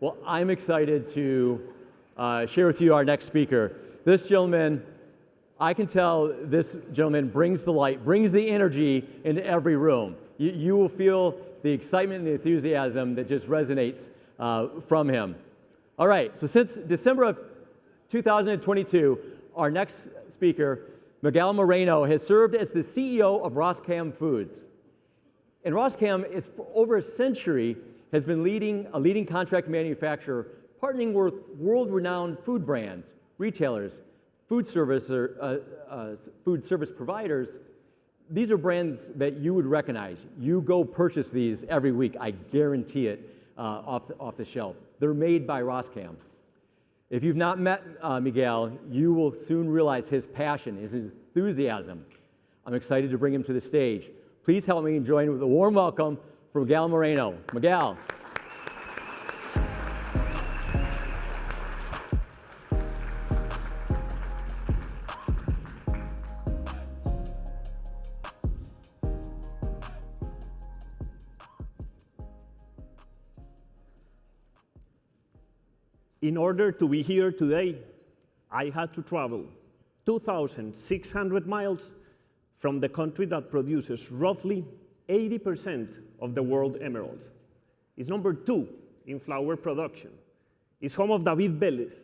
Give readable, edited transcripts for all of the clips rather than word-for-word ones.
Well, I'm excited to share with you our next speaker. This gentleman, I can tell this gentleman brings the light, brings the energy into every room. You will feel the excitement and the enthusiasm that just resonates from him. All right, so since December of 2022, our next speaker, Miguel Moreno, has served as the CEO of Roskam Foods. And Roskam is for over a century has been a leading contract manufacturer, partnering with world-renowned food brands, retailers, food service providers. These are brands that you would recognize. You go purchase these every week, I guarantee it, off the shelf. They're made by Roskam. If you've not met Miguel, you will soon realize his passion, his enthusiasm. I'm excited to bring him to the stage. Please help me join with a warm welcome for Miguel Moreno. Miguel. In order to be here today, I had to travel 2,600 miles from the country that produces roughly 80% of the world emeralds. It's number 2 in flower production. It's home of David Vélez,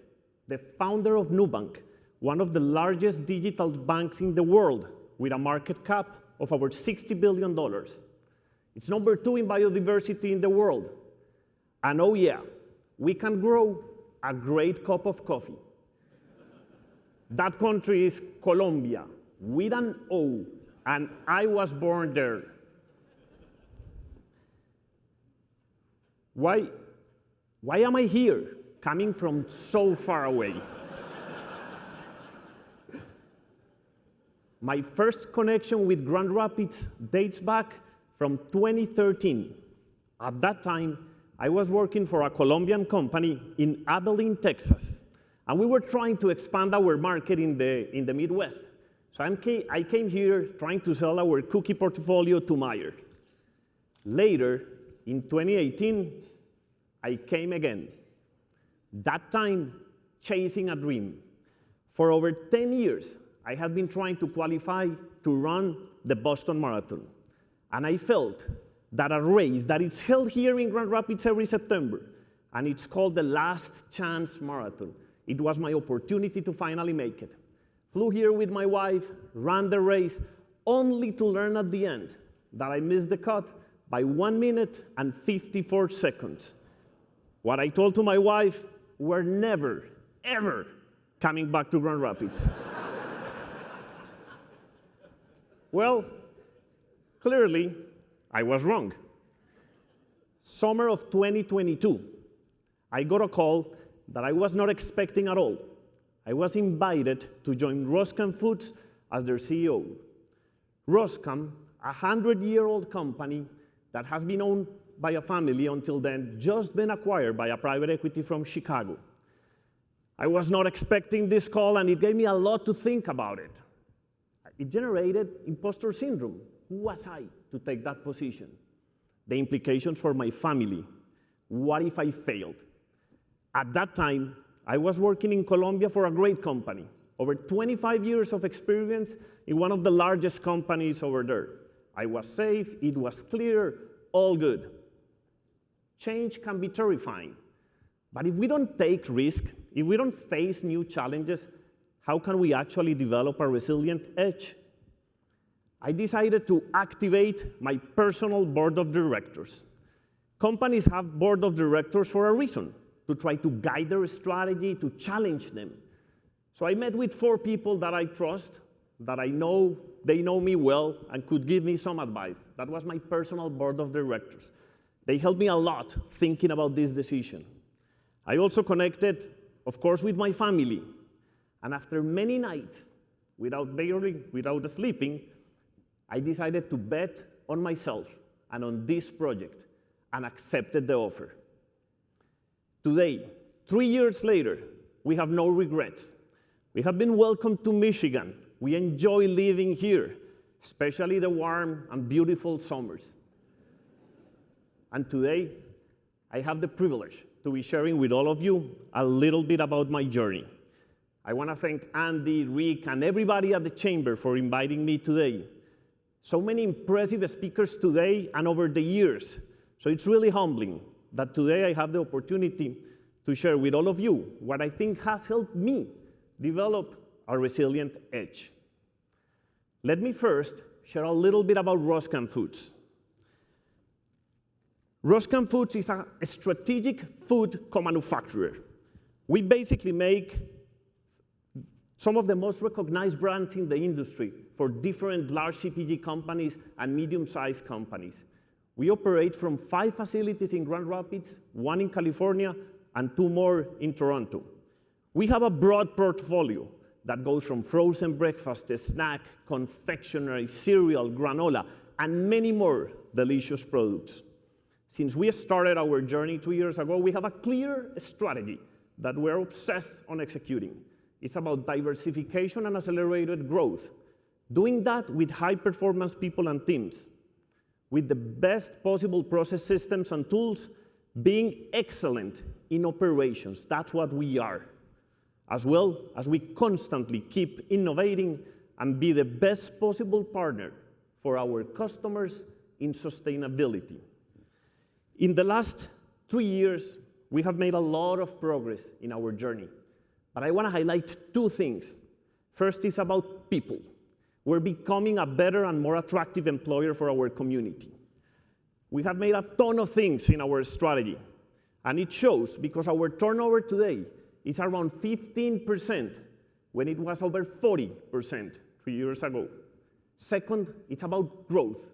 the founder of Nubank, one of the largest digital banks in the world with a market cap of over $60 billion. It's number 2 in biodiversity in the world. And oh yeah, we can grow a great cup of coffee. That country is Colombia, with an O, and I was born there. Why am I here, coming from so far away? My first connection with Grand Rapids dates back from 2013. At that time, I was working for a Colombian company in Abilene, Texas, and we were trying to expand our market in the Midwest. So I came here trying to sell our cookie portfolio to Meijer. Later, in 2018, I came again, that time chasing a dream. For over 10 years, I had been trying to qualify to run the Boston Marathon, and I felt that a race that is held here in Grand Rapids every September, and it's called the Last Chance Marathon. It was my opportunity to finally make it. Flew here with my wife, ran the race, only to learn at the end that I missed the cut by 1 minute and 54 seconds. What I told to my wife, we're never, ever coming back to Grand Rapids. Well, clearly, I was wrong. Summer of 2022, I got a call that I was not expecting at all. I was invited to join Roskam Foods as their CEO. Roskam, a 100-year-old company that has been owned by a family until then, just been acquired by a private equity from Chicago. I was not expecting this call, and it gave me a lot to think about it. It generated imposter syndrome. Who was I to take that position? The implications for my family. What if I failed? At that time, I was working in Colombia for a great company. Over 25 years of experience in one of the largest companies over there. I was safe, it was clear, all good. Change can be terrifying. But if we don't take risk, if we don't face new challenges, how can we actually develop a resilient edge? I decided to activate my personal board of directors. Companies have board of directors for a reason, to try to guide their strategy, to challenge them. So I met with 4 people that I trust, that I know, they know me well, and could give me some advice. That was my personal board of directors. They helped me a lot thinking about this decision. I also connected, of course, with my family. And after many nights, without sleeping, I decided to bet on myself and on this project, and accepted the offer. Today, 3 years later, we have no regrets. We have been welcomed to Michigan. We enjoy living here, especially the warm and beautiful summers. And today, I have the privilege to be sharing with all of you a little bit about my journey. I want to thank Andy, Rick, and everybody at the Chamber for inviting me today. So many impressive speakers today and over the years. So it's really humbling that today I have the opportunity to share with all of you what I think has helped me develop a resilient edge. Let me first share a little bit about Roskam Foods. Roskam Foods is a strategic food co-manufacturer. We basically make some of the most recognized brands in the industry for different large CPG companies and medium-sized companies. We operate from 5 facilities in Grand Rapids, 1 in California, and 2 more in Toronto. We have a broad portfolio that goes from frozen breakfast, snack, confectionery, cereal, granola, and many more delicious products. Since we started our journey 2 years ago, we have a clear strategy that we're obsessed on executing. It's about diversification and accelerated growth. Doing that with high-performance people and teams, with the best possible process systems and tools, being excellent in operations. That's what we are. As well as we constantly keep innovating and be the best possible partner for our customers in sustainability. In the last 3 years, we have made a lot of progress in our journey. But I want to highlight 2 things. First is about people. We're becoming a better and more attractive employer for our community. We have made a ton of things in our strategy, and it shows because our turnover today is around 15% when it was over 40% 3 years ago. Second, it's about growth.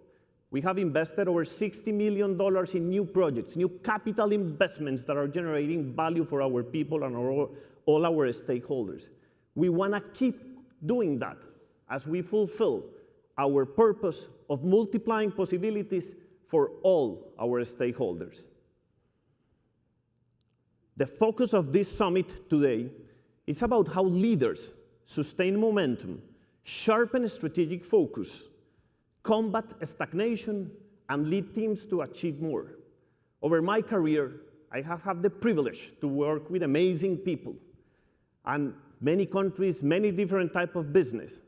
We have invested over $60 million in new projects, new capital investments that are generating value for our people and all our stakeholders. We want to keep doing that as we fulfill our purpose of multiplying possibilities for all our stakeholders. The focus of this summit today is about how leaders sustain momentum, sharpen strategic focus, combat stagnation, and lead teams to achieve more. Over my career, I have had the privilege to work with amazing people and many countries, many different types of business.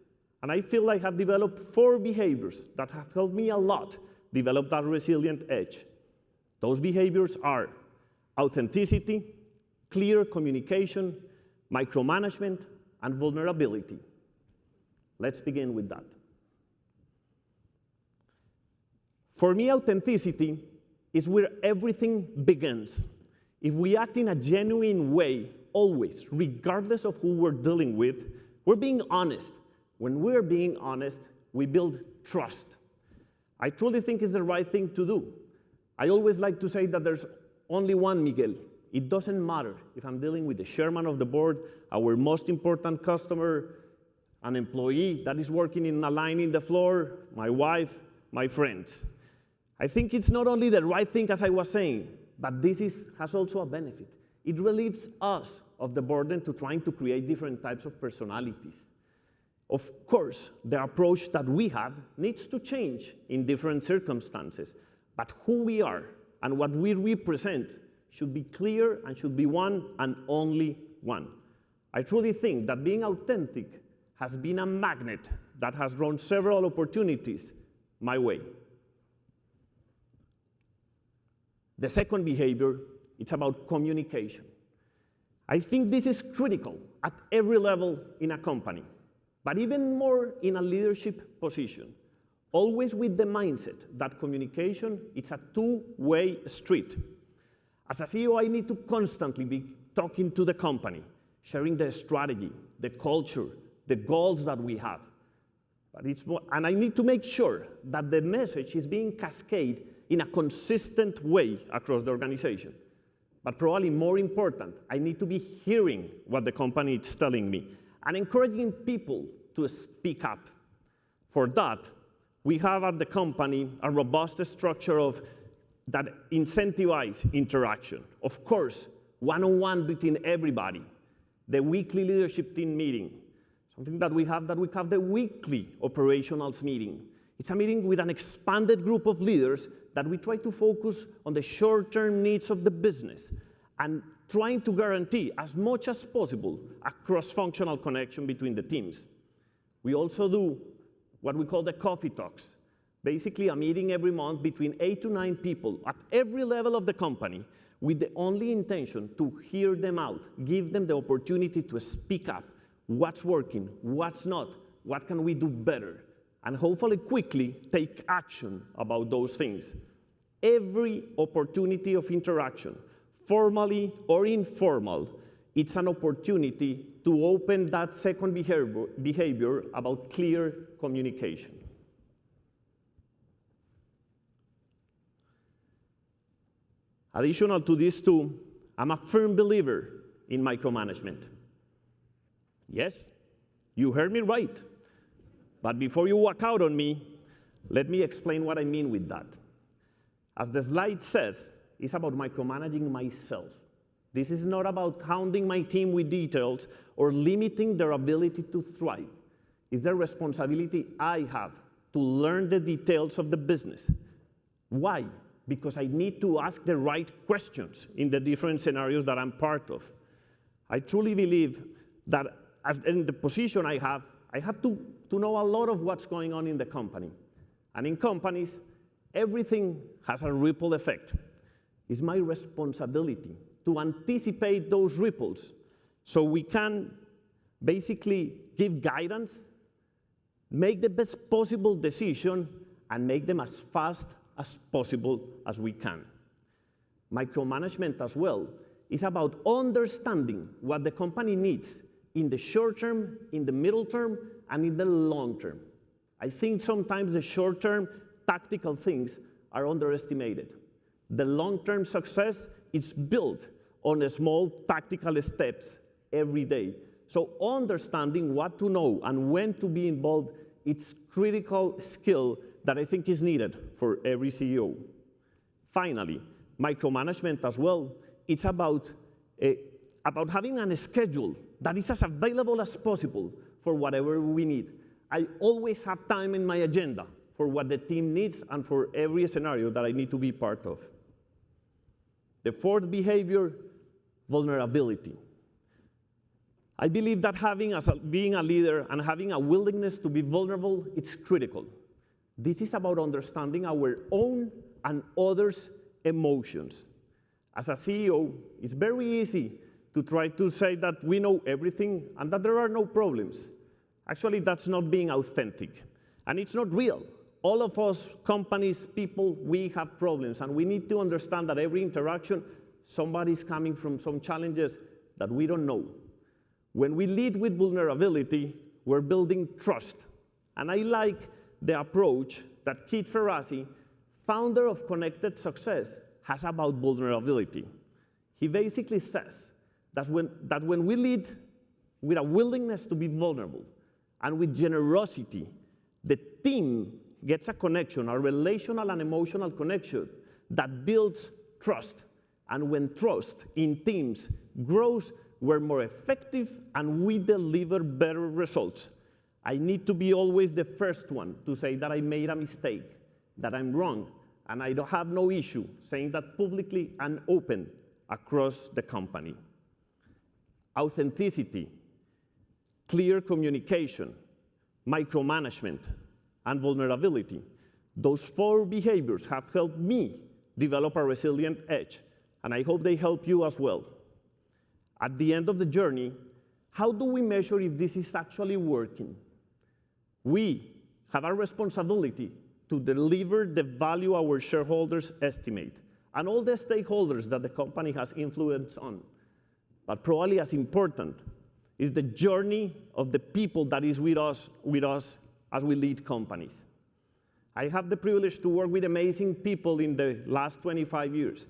And I feel I have developed 4 behaviors that have helped me a lot develop that resilient edge. Those behaviors are authenticity, clear communication, micromanagement, and vulnerability. Let's begin with that. For me, authenticity is where everything begins. If we act in a genuine way, always, regardless of who we're dealing with, we're being honest. When we're being honest, we build trust. I truly think it's the right thing to do. I always like to say that there's only one Miguel. It doesn't matter if I'm dealing with the chairman of the board, our most important customer, an employee that is working in a line in the floor, my wife, my friends. I think it's not only the right thing, as I was saying, but this has also a benefit. It relieves us of the burden to trying to create different types of personalities. Of course, the approach that we have needs to change in different circumstances, but who we are and what we represent should be clear and should be one and only one. I truly think that being authentic has been a magnet that has drawn several opportunities my way. The second behavior, it's about communication. I think this is critical at every level in a company, but even more in a leadership position, always with the mindset that communication is a 2-way street. As a CEO, I need to constantly be talking to the company, sharing the strategy, the culture, the goals that we have. And I need to make sure that the message is being cascaded in a consistent way across the organization. But probably more important, I need to be hearing what the company is telling me and encouraging people to speak up. For that, we have at the company a robust structure that incentivizes interaction. Of course, one-on-one between everybody, the weekly leadership team meeting, something that we have the weekly operationals meeting. It's a meeting with an expanded group of leaders that we try to focus on the short-term needs of the business and trying to guarantee as much as possible a cross-functional connection between the teams. We also do what we call the coffee talks, basically a meeting every month between 8 to 9 people at every level of the company with the only intention to hear them out, give them the opportunity to speak up, what's working, what's not, what can we do better, and hopefully quickly take action about those things. Every opportunity of interaction, formally or informal, it's an opportunity to open that second behavior about clear communication. Additional to these two, I'm a firm believer in micromanagement. Yes, you heard me right. But before you walk out on me, let me explain what I mean with that. As the slide says, it's about micromanaging myself. This is not about hounding my team with details or limiting their ability to thrive. It's the responsibility I have to learn the details of the business. Why? Because I need to ask the right questions in the different scenarios that I'm part of. I truly believe that as in the position I have to know a lot of what's going on in the company. And in companies, everything has a ripple effect. It's my responsibility to anticipate those ripples so we can basically give guidance, make the best possible decision, and make them as fast as possible as we can. Micromanagement as well is about understanding what the company needs in the short term, in the middle term, and in the long term. I think sometimes the short-term tactical things are underestimated. The long-term success is built on the small tactical steps every day. So understanding what to know and when to be involved, it's critical skill that I think is needed for every CEO. Finally, micromanagement as well, it's about having a schedule that is as available as possible for whatever we need. I always have time in my agenda for what the team needs and for every scenario that I need to be part of. The fourth behavior, vulnerability. I believe that being a leader and having a willingness to be vulnerable, it's critical. This is about understanding our own and others' emotions. As a CEO, it's very easy to try to say that we know everything and that there are no problems. Actually, that's not being authentic, and it's not real. All of us, companies, people, we have problems, and we need to understand that every interaction, somebody's coming from some challenges that we don't know. When we lead with vulnerability, we're building trust. And I like the approach that Keith Ferrazzi, founder of Connected Success, has about vulnerability. He basically says that when we lead with a willingness to be vulnerable and with generosity, the team gets a connection, a relational and emotional connection that builds trust. And when trust in teams grows, we're more effective and we deliver better results. I need to be always the first one to say that I made a mistake, that I'm wrong, and I don't have no issue saying that publicly and open across the company. Authenticity, clear communication, micromanagement, and vulnerability. Those four behaviors have helped me develop a resilient edge, and I hope they help you as well. At the end of the journey, how do we measure if this is actually working? We have a responsibility to deliver the value our shareholders estimate and all the stakeholders that the company has influence on. But probably as important is the journey of the people that is with us as we lead companies. I have the privilege to work with amazing people in the last 25 years,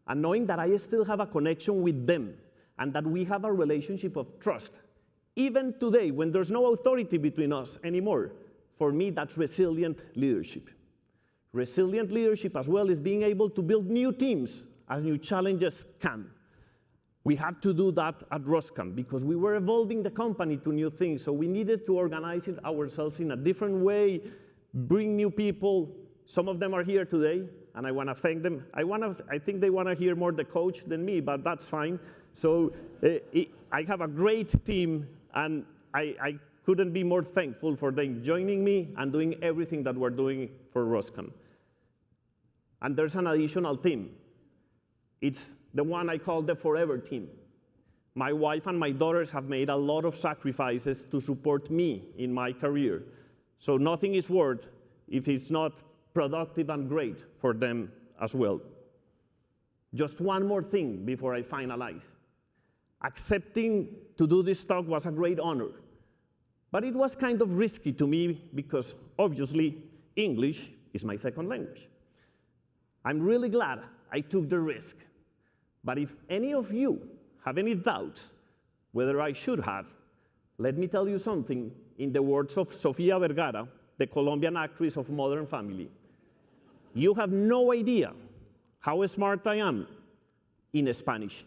and knowing that I still have a connection with them and that we have a relationship of trust. Even today, when there's no authority between us anymore, for me, that's resilient leadership. Resilient leadership as well is being able to build new teams as new challenges come. We have to do that at Roskam because we were evolving the company to new things, so we needed to organize it ourselves in a different way, bring new people. Some of them are here today, and I want to thank them. I think they want to hear more the coach than me, but that's fine. So I have a great team, and I couldn't be more thankful for them joining me and doing everything that we're doing for Roskam. And there's an additional team. It's the one I call the forever team. My wife and my daughters have made a lot of sacrifices to support me in my career. So nothing is worth if it's not productive and great for them as well. Just one more thing before I finalize. Accepting to do this talk was a great honor, but it was kind of risky to me because obviously English is my second language. I'm really glad I took the risk, but if any of you have any doubts whether I should have, let me tell you something in the words of Sofia Vergara, the Colombian actress of Modern Family. You have no idea how smart I am in Spanish.